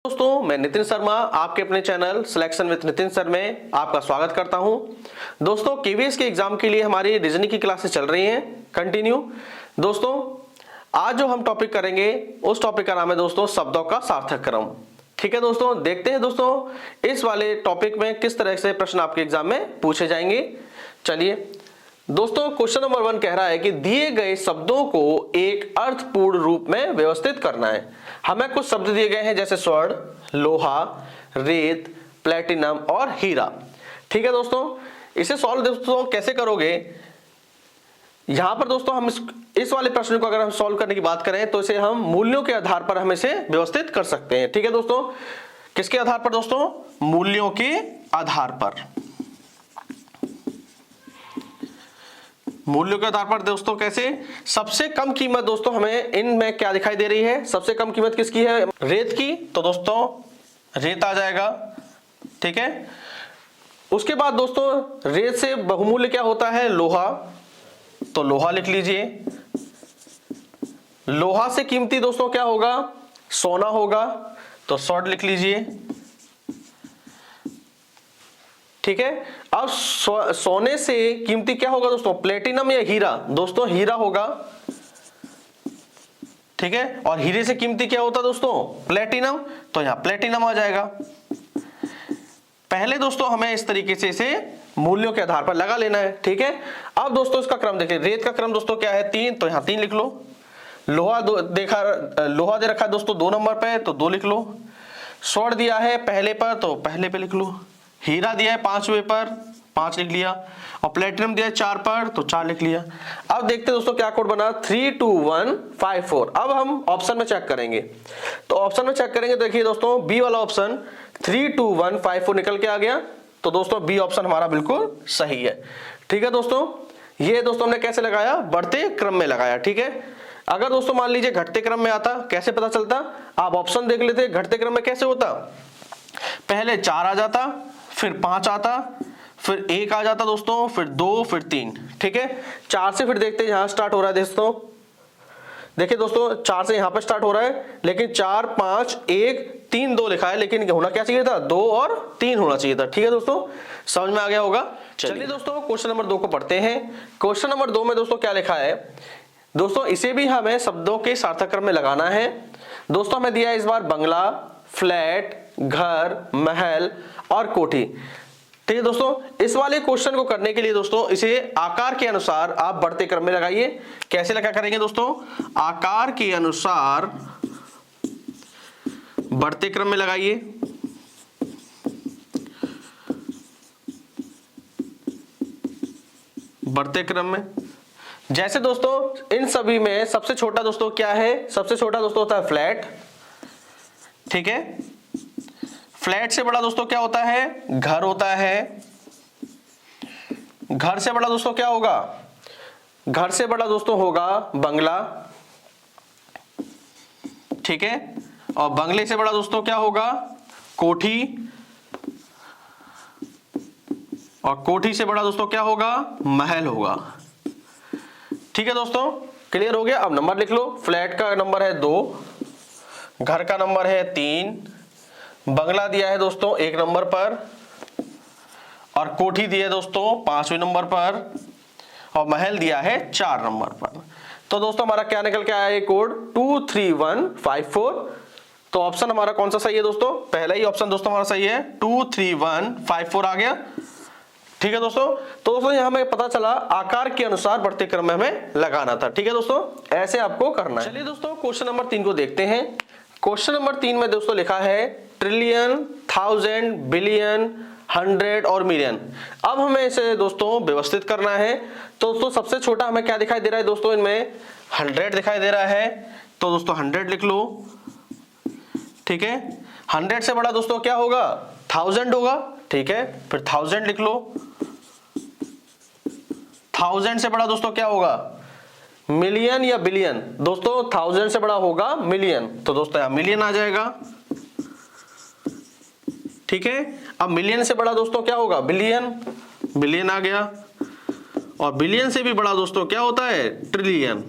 दोस्तों मैं नितिन शर्मा आपके अपने channel selection with Nitin sir में आपका स्वागत करता हूं। दोस्तों केवीएस के एग्जाम के लिए हमारी रीजनिंग की क्लासेस चल रही हैं कंटिन्यू। दोस्तों आज जो हम टॉपिक करेंगे उस टॉपिक का नाम है दोस्तों शब्दों का सार्थक क्रम। ठीक है दोस्तों, देखते हैं दोस्तों इस वाले टॉपिक में किस तरह से प्रश्न आपके एग्जाम में पूछे जाएंगे। चलिए दोस्तों, क्वेश्चन नंबर 1 कह रहा है कि दिए गए शब्दों को एक अर्थपूर्ण रूप में व्यवस्थित करना है। हमें कुछ शब्द दिए गए हैं जैसे स्वर्ण, लोहा, रेत, प्लेटिनम और हीरा। ठीक है दोस्तों, इसे सॉल्व दोस्तों कैसे करोगे, यहां पर दोस्तों हम इस वाले प्रश्न को अगर हम सॉल्व करने की बात करें तो इसे हम मूल्यों के आधार पर हम इसे व्यवस्थित कर सकते हैं। ठीक है दोस्तों, किसके आधार पर दोस्तों? मूल्यों के आधार पर। मूल्यों के आधार पर दोस्तों कैसे? सबसे कम कीमत दोस्तों हमें इनमें क्या दिखाई दे रही है? सबसे कम कीमत किसकी है? रेत की, तो दोस्तों रेत आ जाएगा। ठीक है, उसके बाद दोस्तों रेत से बहुमूल्य क्या होता है? लोहा, तो लोहा लिख लीजिए। लोहा से कीमती दोस्तों क्या होगा? सोना होगा, तो स्वर्ण लिख लीजिए। ठीक है, अब सोने से कीमती क्या होगा दोस्तों? प्लेटिनम या हीरा? दोस्तों हीरा होगा। ठीक है, और हीरे से कीमती क्या होता दोस्तों? प्लेटिनम, तो यहां प्लेटिनम आ जाएगा। पहले दोस्तों हमें इस तरीके से इसे मूल्यों के आधार पर लगा लेना है। ठीक है, अब दोस्तों इसका क्रम देखिए। रेत का क्रम दोस्तों क्या है? 3, तो यहां 3 लिख लो। लोहा लोहा दे रखा है दोस्तों 2 नंबर पे, तो 2 लिख लो। स्वर्ण दिया है पहले पर, तो पहले पे लिख लो। हीरा दिया है 5वें पर, 5 लिख लिया। और प्लेटिनम दिया है 4 पर, तो 4 लिख लिया। अब देखते हैं दोस्तों क्या कोड बना? 32154। अब हम ऑप्शन में चेक करेंगे, तो ऑप्शन में चेक करेंगे तो देखिए दोस्तों बी वाला ऑप्शन 32154 निकल के आ गया। तो दोस्तों बी ऑप्शन हमारा बिल्कुल सही है। ठीक है दोस्तों, ये दोस्तों हमने कैसे लगाया? बढ़ते क्रम में लगाया। ठीक है, अगर दोस्तों मान लीजिए घटते क्रम में आता, कैसे पता चलता? आप ऑप्शन देख लेते। घटते क्रम में कैसे होता? पहले 4 आ जाता, फिर 5 आता, फिर 1 आ जाता दोस्तों, फिर 2, फिर 3। ठीक है, 4 से फिर देखते हैं यहां स्टार्ट हो रहा है दोस्तों। देखिए दोस्तों 4 से यहां पर स्टार्ट हो रहा है, लेकिन 4, 5, 1, 3, 2 लिखा है, लेकिन होना क्या चाहिए था? 2 और 3 होना चाहिए था। ठीक है दोस्तों, समझ में आ गया होगा। चलिए दोस्तों क्वेश्चन नंबर 2 को पढ़ते हैं। क्वेश्चन नंबर 2 में दोस्तों क्या लिखा है? दोस्तों इसे भी हमें शब्दों के सार्थक क्रम में लगाना है। दोस्तों हमें दिया है इस बार बंगला, फ्लैट, घर, महल और कोठी। ठीक है दोस्तों, इस वाले क्वेश्चन को करने के लिए दोस्तों इसे आकार के अनुसार आप बढ़ते क्रम में लगाइए। कैसे लगा करेंगे दोस्तों? आकार के अनुसार बढ़ते क्रम में लगाइए। बढ़ते क्रम में जैसे दोस्तों इन सभी में सबसे छोटा दोस्तों क्या है? सबसे छोटा दोस्तों होता है फ्लैट। ठीक है, फ्लैट से बड़ा दोस्तों क्या होता है? घर होता है। घर से बड़ा दोस्तों क्या होगा? घर से बड़ा दोस्तों होगा बंगला। ठीक है, और बंगले से बड़ा दोस्तों क्या होगा? कोठी। और कोठी से बड़ा दोस्तों क्या होगा? महल होगा। ठीक है दोस्तों, क्लियर हो गया। अब नंबर लिख लो। फ्लैट का नंबर है 2, घर का नंबर है 3, बंगला दिया है दोस्तों 1 नंबर पर, और कोठी दिया है दोस्तों 5वें नंबर पर, और महल दिया है 4 नंबर पर। तो दोस्तों हमारा क्या निकल के आया? ये कोड 23154। तो ऑप्शन हमारा कौन सा सही है दोस्तों? पहला ही ऑप्शन दोस्तों हमारा सही है, 23154 आ गया। ठीक है दोस्तों, तो दोस्तों यहां हमें पता चला आकार के अनुसार बढ़ते क्रम में हमें लगाना था। ठीक है दोस्तों, ऐसे आपको करना है। चलिए दोस्तों क्वेश्चन नंबर 3 को देखते हैं। क्वेश्चन नंबर 3 में दोस्तों लिखा है ट्रिलियन, थाउजेंड, बिलियन, 100 और मिलियन। अब हमें इसे दोस्तों व्यवस्थित करना है। तो दोस्तों सबसे छोटा हमें क्या दिखाई दे रहा है दोस्तों? इनमें 100 दिखाई दे रहा है, तो दोस्तों 100 लिख लो। ठीक है, 100 से बड़ा दोस्तों क्या होगा? 1000 होगा। ठीक है, फिर 1000 लिख लो। 1000 से बड़ा दोस्तों क्या होगा? मिलियन या बिलियन? दोस्तों 1000 से बड़ा होगा मिलियन, तो दोस्तों यहां मिलियन आ जाएगा। ठीक है, अब मिलियन से बड़ा दोस्तों क्या होगा? बिलियन। बिलियन आ गया। और बिलियन से भी बड़ा दोस्तों क्या होता है? ट्रिलियन।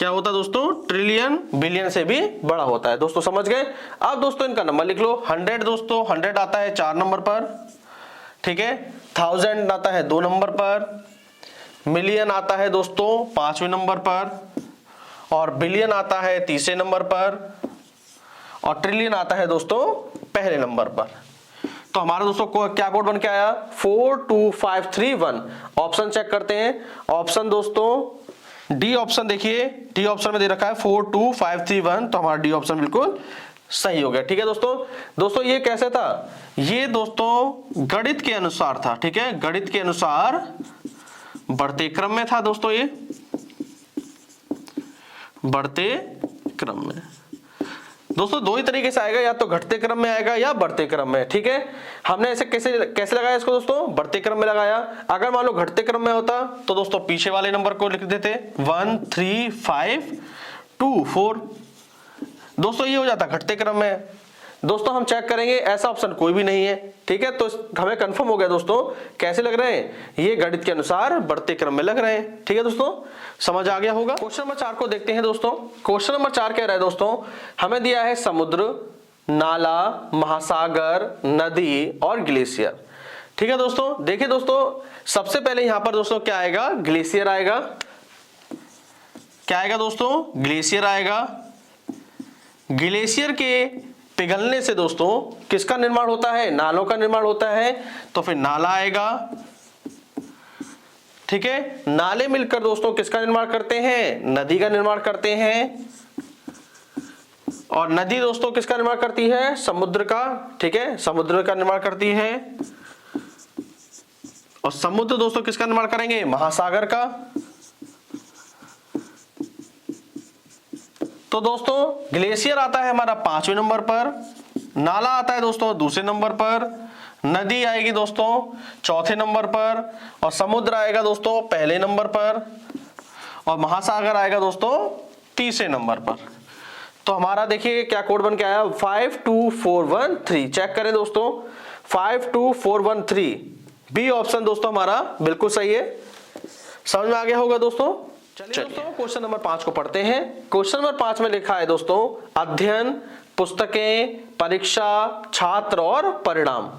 क्या होता है दोस्तों, ट्रिलियन बिलियन से भी बड़ा होता है। दोस्तों समझ गए। अब दोस्तों इनका नंबर लिख लो। 100 दोस्तों 100 आता है 4 नंबर पर, ठीक है। 1000 आता है 2 नंबर पर, मिलियन आता है दोस्तों 5वें नंबर पर, और बिलियन आता है 30वें नंबर पर, और ट्रिलियन आता है दोस्तों पहले नंबर पर। तो हमारा दोस्तों क्या कोड बन के आया, 42531। ऑप्शन चेक करते हैं। ऑप्शन दोस्तों डी ऑप्शन देखिए, डी ऑप्शन में दे रखा है 42531, तो हमारा डी ऑप्शन बिल्कुल सही हो गया। ठीक है दोस्तों ये कैसे था, ये दोस्तों गणित के अनुसार था, ठीक है। गणित के अनुसार बढ़ते क्रम में था दोस्तों, ये बढ़ते क्रम में। दोस्तों दो ही तरीके से आएगा, या तो घटते क्रम में आएगा या बढ़ते क्रम में, ठीक है। हमने ऐसे कैसे लगाया इसको दोस्तों, बढ़ते क्रम में लगाया। अगर मान लो घटते क्रम में होता तो दोस्तों पीछे वाले नंबर को लिख देते 1 3 5 2 4। दोस्तों ये हो जाता घटते क्रम में। दोस्तों हम चेक करेंगे, ऐसा ऑप्शन कोई भी नहीं है, ठीक है। तो हमें कंफर्म हो गया दोस्तों, कैसे लग रहे हैं, ये गणित के अनुसार बढ़ते क्रम में लग रहे हैं। ठीक है दोस्तों, समझ आ गया होगा। क्वेश्चन नंबर 4 को देखते हैं दोस्तों। क्वेश्चन नंबर 4 कह रहा है दोस्तों, हमें दिया है समुद्र, नाला, महासागर, नदी और ग्लेशियर। ठीक है दोस्तों, देखिए दोस्तों सबसे पहले यहां पर दोस्तों क्या आएगा, ग्लेशियर आएगा। क्या आएगा दोस्तों, ग्लेशियर आएगा। ग्लेशियर के पिघलने से दोस्तों किसका निर्माण होता है, नालों का निर्माण होता है, तो फिर नाला आएगा। ठीक है, नाले मिलकर दोस्तों किसका निर्माण करते हैं, नदी का निर्माण करते हैं। और नदी दोस्तों किसका निर्माण करती है, समुद्र का। ठीक है, समुद्र का निर्माण करती है। और समुद्र दोस्तों किसका निर्माण करेंगे, महासागर का। तो दोस्तों ग्लेशियर आता है हमारा 5वें नंबर पर, नाला आता है दोस्तों दूसरे नंबर पर, नदी आएगी दोस्तों चौथे नंबर पर, और समुद्र आएगा दोस्तों पहले नंबर पर, और महासागर आएगा दोस्तों तीसरे नंबर पर। तो हमारा देखिए क्या कोड बन के आया, 52413। चेक करें दोस्तों, 52413 बी ऑप्शन दोस्तों हमारा बिल्कुल सही है। समझ में आ गया होगा दोस्तों। चलिए दोस्तों क्वेश्चन नंबर 5 को पढ़ते हैं। क्वेश्चन नंबर 5 में लिखा है दोस्तों, अध्ययन, पुस्तकें, परीक्षा, छात्र और परिणाम।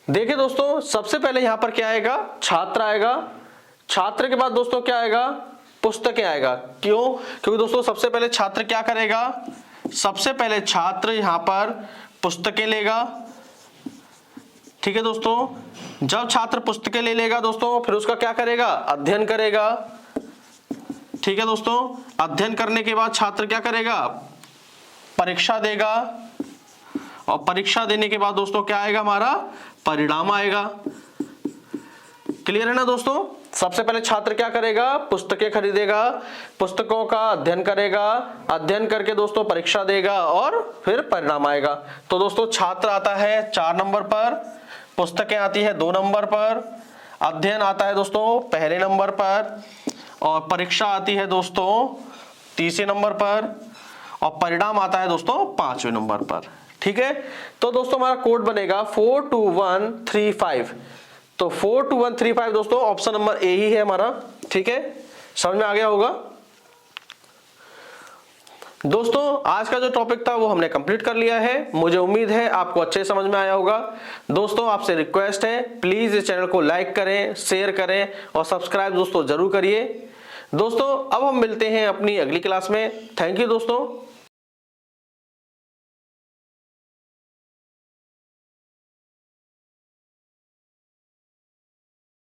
देखिए दोस्तों सबसे पहले यहां पर क्या आएगा, छात्र आएगा। छात्र के बाद दोस्तों क्या आएगा, पुस्तकें आएगा। क्यों, क्योंकि दोस्तों सबसे पहले छात्र क्या करेगा, सबसे पहले छात्र यहां पर पुस्तकें लेगा। ठीक है दोस्तों, जब छात्र पुस्तकें ले लेगा दोस्तों फिर उसका क्या करेगा, अध्ययन करेगा। ठीक है दोस्तों, अध्ययन करने के बाद छात्र क्या करेगा, परीक्षा देगा। और परीक्षा देने के बाद दोस्तों क्या आएगा, हमारा परिणाम आएगा। क्लियर है ना दोस्तों। सबसे पहले छात्र क्या करेगा, पुस्तकें खरीदेगा, पुस्तकों का अध्ययन करेगा, अध्ययन करके दोस्तों परीक्षा देगा और फिर परिणाम आएगा। तो दोस्तों छात्र आता है 4 नंबर पर, पुस्तकें आती है 2 नंबर पर, अध्ययन आता है दोस्तों पहले नंबर पर, और परीक्षा आती है दोस्तों तीसरे नंबर पर, और परिणाम आता है दोस्तों 5वें नंबर पर। ठीक है, तो दोस्तों हमारा कोड बनेगा 42135। तो 42135 दोस्तों ऑप्शन नंबर ए ही है हमारा। ठीक है, समझ में आ गया होगा दोस्तों। आज का जो टॉपिक था वो हमने कंप्लीट कर लिया है। मुझे उम्मीद है आपको अच्छे समझ में आया होगा। दोस्तों आपसे रिक्वेस्ट है, प्लीज इस चैनल को लाइक करें, शेयर करें और सब्सक्राइब दोस्तों जरूर करिए। दोस्तों अब हम मिलते हैं अपनी अगली क्लास में। थैंक यू दोस्तों।